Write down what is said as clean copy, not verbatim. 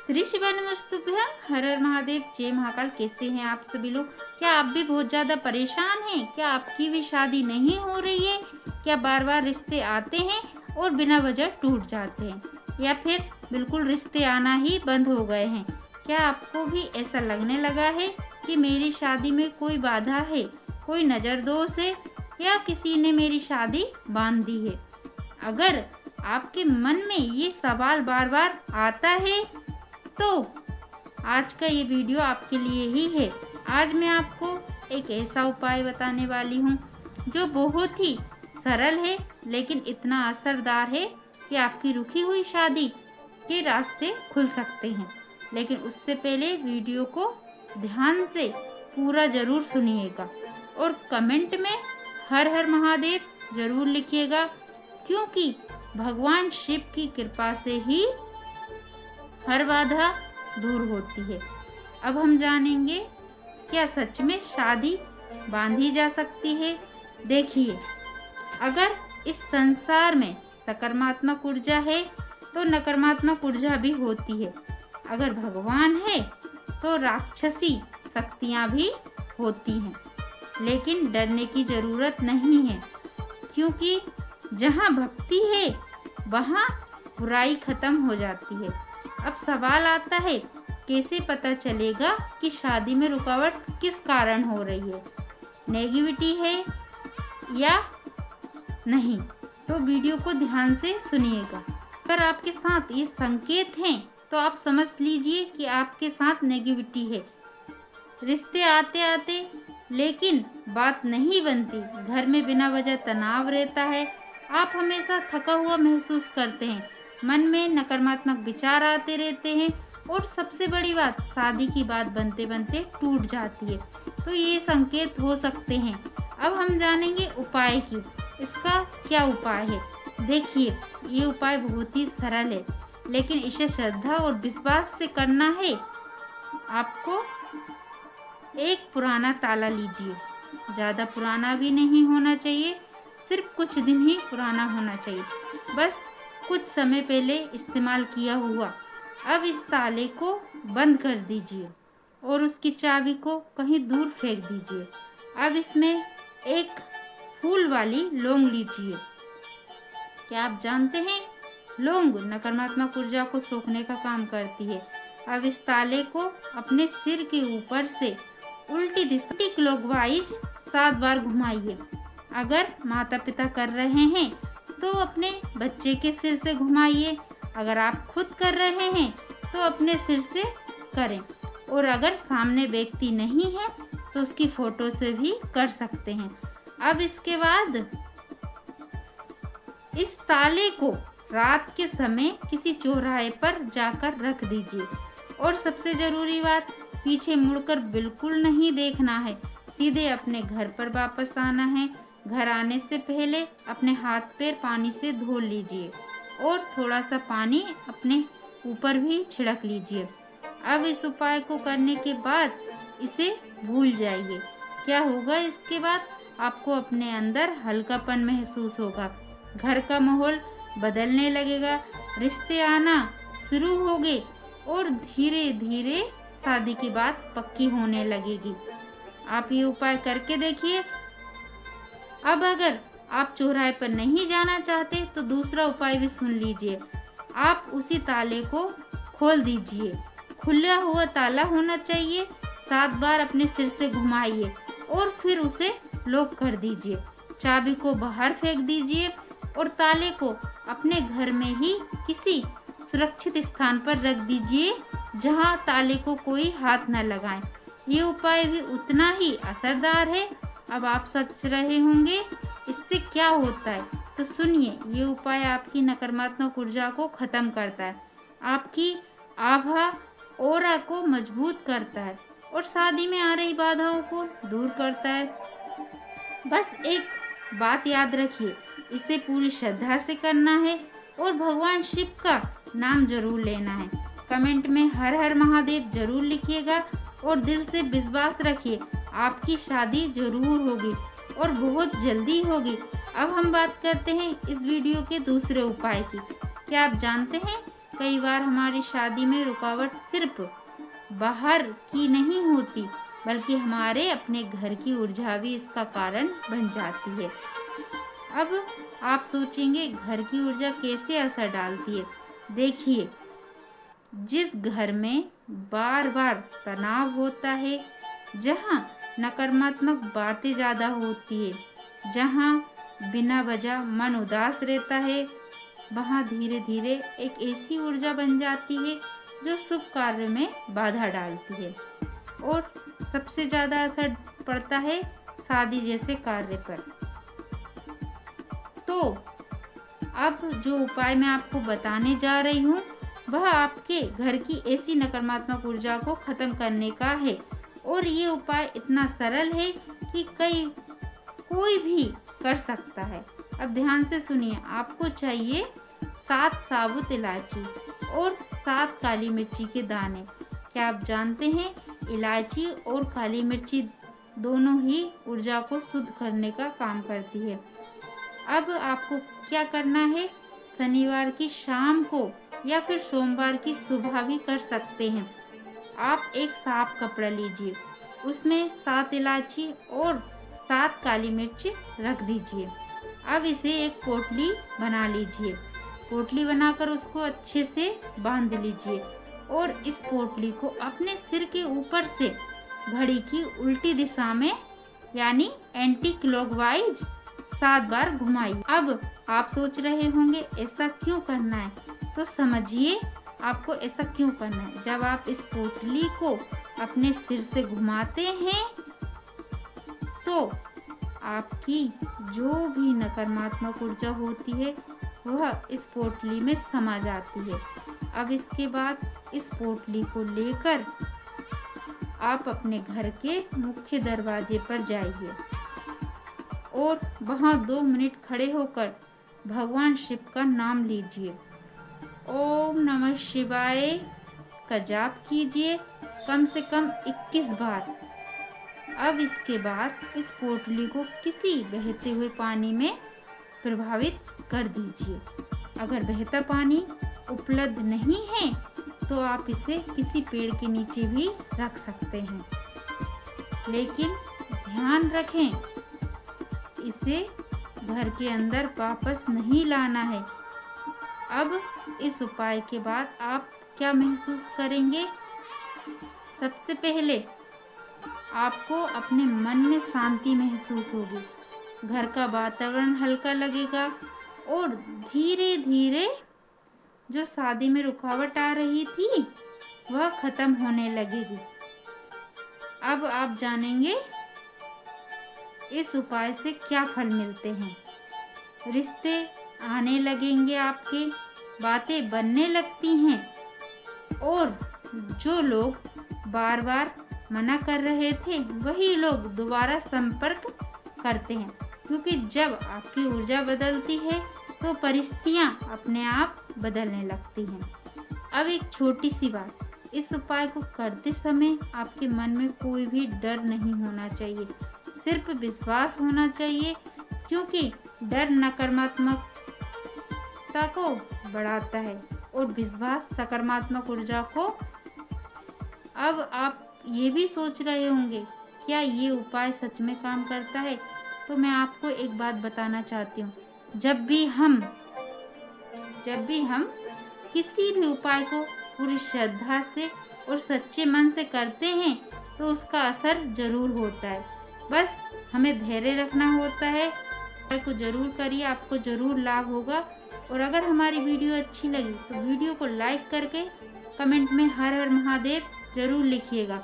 श्री शिवाय नमस्तुभ्यं। हर हर महादेव, जय महाकाल। कैसे हैं आप सभी लोग? क्या आप भी बहुत ज़्यादा परेशान हैं? क्या आपकी भी शादी नहीं हो रही है? क्या बार बार रिश्ते आते हैं और बिना वजह टूट जाते हैं, या फिर बिल्कुल रिश्ते आना ही बंद हो गए हैं? क्या आपको भी ऐसा लगने लगा है कि मेरी शादी में कोई बाधा है, कोई नज़रदोष है, या किसी ने मेरी शादी बांध दी है? अगर आपके मन में ये सवाल बार बार आता है तो आज का ये वीडियो आपके लिए ही है। आज मैं आपको एक ऐसा उपाय बताने वाली हूँ जो बहुत ही सरल है, लेकिन इतना असरदार है कि आपकी रुकी हुई शादी के रास्ते खुल सकते हैं। लेकिन उससे पहले वीडियो को ध्यान से पूरा ज़रूर सुनिएगा और कमेंट में हर हर महादेव ज़रूर लिखिएगा, क्योंकि भगवान शिव की कृपा से ही हर बाधा दूर होती है। अब हम जानेंगे क्या सच में शादी बांधी जा सकती है। देखिए, अगर इस संसार में सकारात्मक ऊर्जा है तो नकारात्मक ऊर्जा भी होती है। अगर भगवान है तो राक्षसी शक्तियाँ भी होती हैं, लेकिन डरने की ज़रूरत नहीं है, क्योंकि जहाँ भक्ति है वहाँ बुराई खत्म हो जाती है। अब सवाल आता है, कैसे पता चलेगा कि शादी में रुकावट किस कारण हो रही है, नेगेटिविटी है या नहीं? तो वीडियो को ध्यान से सुनिएगा। अगर आपके साथ ये संकेत हैं तो आप समझ लीजिए कि आपके साथ नेगेटिविटी है। रिश्ते आते आते लेकिन बात नहीं बनती, घर में बिना वजह तनाव रहता है, आप हमेशा थका हुआ महसूस करते हैं, मन में नकारात्मक विचार आते रहते हैं, और सबसे बड़ी बात, शादी की बात बनते बनते टूट जाती है। तो ये संकेत हो सकते हैं। अब हम जानेंगे उपाय की। इसका क्या उपाय है? देखिए, ये उपाय बहुत ही सरल है, लेकिन इसे श्रद्धा और विश्वास से करना है। आपको एक पुराना ताला लीजिए, ज़्यादा पुराना भी नहीं होना चाहिए, सिर्फ कुछ दिन ही पुराना होना चाहिए, बस कुछ समय पहले इस्तेमाल किया हुआ। अब इस ताले को बंद कर दीजिए और उसकी चाबी को कहीं दूर फेंक दीजिए। अब इसमें एक फूल वाली लौंग लीजिए। क्या आप जानते हैं, लौंग नकारात्मक ऊर्जा को सोखने का काम करती है। अब इस ताले को अपने सिर के ऊपर से उल्टी दिशा क्लॉकवाइज 7 बार घुमाइए। अगर माता पिता कर रहे हैं तो अपने बच्चे के सिर से घुमाइए, अगर आप खुद कर रहे हैं तो अपने सिर से करें, और अगर सामने व्यक्ति नहीं है तो उसकी फ़ोटो से भी कर सकते हैं। अब इसके बाद इस ताले को रात के समय किसी चौराहे पर जाकर रख दीजिए, और सबसे ज़रूरी बात, पीछे मुड़कर बिल्कुल नहीं देखना है, सीधे अपने घर पर वापस आना है। घर आने से पहले अपने हाथ पैर पानी से धो लीजिए और थोड़ा सा पानी अपने ऊपर भी छिड़क लीजिए। अब इस उपाय को करने के बाद इसे भूल जाइए। क्या होगा इसके बाद? आपको अपने अंदर हल्कापन महसूस होगा, घर का माहौल बदलने लगेगा, रिश्ते आना शुरू होंगे और धीरे धीरे शादी की बात पक्की होने लगेगी। आप ये उपाय करके देखिए। अब अगर आप चौराहे पर नहीं जाना चाहते तो दूसरा उपाय भी सुन लीजिए। आप उसी ताले को खोल दीजिए, खुला हुआ ताला होना चाहिए, 7 बार अपने सिर से घुमाइए और फिर उसे लॉक कर दीजिए। चाबी को बाहर फेंक दीजिए और ताले को अपने घर में ही किसी सुरक्षित स्थान पर रख दीजिए, जहां ताले को कोई हाथ न लगाए। ये उपाय भी उतना ही असरदार है। अब आप सोच रहे होंगे इससे क्या होता है, तो सुनिए, ये उपाय आपकी नकारात्मक ऊर्जा को ख़त्म करता है, आपकी आभा ऑरा को मजबूत करता है और शादी में आ रही बाधाओं को दूर करता है। बस एक बात याद रखिए, इसे पूरी श्रद्धा से करना है और भगवान शिव का नाम जरूर लेना है। कमेंट में हर हर महादेव जरूर लिखिएगा और दिल से विश्वास रखिए, आपकी शादी जरूर होगी और बहुत जल्दी होगी। अब हम बात करते हैं इस वीडियो के दूसरे उपाय की। क्या आप जानते हैं कई बार हमारी शादी में रुकावट सिर्फ बाहर की नहीं होती, बल्कि हमारे अपने घर की ऊर्जा भी इसका कारण बन जाती है। अब आप सोचेंगे घर की ऊर्जा कैसे असर डालती है। देखिए, जिस घर में बार बार तनाव होता है, जहाँ नकारात्मक बातें ज़्यादा होती है, जहाँ बिना वजह मन उदास रहता है, वहाँ धीरे धीरे एक ऐसी ऊर्जा बन जाती है जो शुभ कार्य में बाधा डालती है। और सबसे ज़्यादा असर पड़ता है शादी जैसे कार्य पर। तो अब जो उपाय मैं आपको बताने जा रही हूँ, वह आपके घर की ऐसी नकारात्मक ऊर्जा को खत्म करने का है। और ये उपाय इतना सरल है कि कोई भी कर सकता है। अब ध्यान से सुनिए। आपको चाहिए 7 साबुत इलायची और 7 काली मिर्ची के दाने। क्या आप जानते हैं, इलायची और काली मिर्ची दोनों ही ऊर्जा को शुद्ध करने का काम करती है। अब आपको क्या करना है, शनिवार की शाम को या फिर सोमवार की सुबह भी कर सकते हैं। आप एक साफ कपड़ा लीजिए, उसमें 7 इलायची और 7 काली मिर्च रख दीजिए। अब इसे एक पोटली बना लीजिए। पोटली बनाकर उसको अच्छे से बांध लीजिए और इस पोटली को अपने सिर के ऊपर से घड़ी की उल्टी दिशा में यानी एंटी क्लॉकवाइज 7 बार घुमाइए। अब आप सोच रहे होंगे ऐसा क्यों करना है, तो समझिए आपको ऐसा क्यों करना है। जब आप इस पोटली को अपने सिर से घुमाते हैं तो आपकी जो भी नकारात्मक ऊर्जा होती है वह इस पोटली में समा जाती है। अब इसके बाद इस पोटली को लेकर आप अपने घर के मुख्य दरवाजे पर जाइए और वहाँ 2 मिनट खड़े होकर भगवान शिव का नाम लीजिए। ओम नमः शिवाय का जाप कीजिए कम से कम 21 बार। अब इसके बाद इस पोटली को किसी बहते हुए पानी में प्रभावित कर दीजिए। अगर बहता पानी उपलब्ध नहीं है तो आप इसे किसी पेड़ के नीचे भी रख सकते हैं, लेकिन ध्यान रखें इसे घर के अंदर वापस नहीं लाना है। अब इस उपाय के बाद आप क्या महसूस करेंगे? सबसे पहले आपको अपने मन में शांति महसूस होगी, घर का वातावरण हल्का लगेगा और धीरे धीरे जो शादी में रुकावट आ रही थी वह खत्म होने लगेगी। अब आप जानेंगे इस उपाय से क्या फल मिलते हैं। रिश्ते आने लगेंगे, आपके बातें बनने लगती हैं और जो लोग बार बार मना कर रहे थे वही लोग दोबारा संपर्क करते हैं, क्योंकि जब आपकी ऊर्जा बदलती है तो परिस्थितियाँ अपने आप बदलने लगती हैं। अब एक छोटी सी बात, इस उपाय को करते समय आपके मन में कोई भी डर नहीं होना चाहिए, सिर्फ विश्वास होना चाहिए, क्योंकि डर नकारात्मकता को बढ़ाता है और विश्वास सकारात्मक ऊर्जा को। अब आप ये भी सोच रहे होंगे क्या ये उपाय सच में काम करता है, तो मैं आपको एक बात बताना चाहती हूँ। जब भी हम किसी भी उपाय को पूरी श्रद्धा से और सच्चे मन से करते हैं तो उसका असर जरूर होता है। बस हमें धैर्य रखना होता है। उपाय को जरूर करिए, आपको जरूर लाभ होगा। और अगर हमारी वीडियो अच्छी लगी तो वीडियो को लाइक करके कमेंट में हर हर महादेव जरूर लिखिएगा।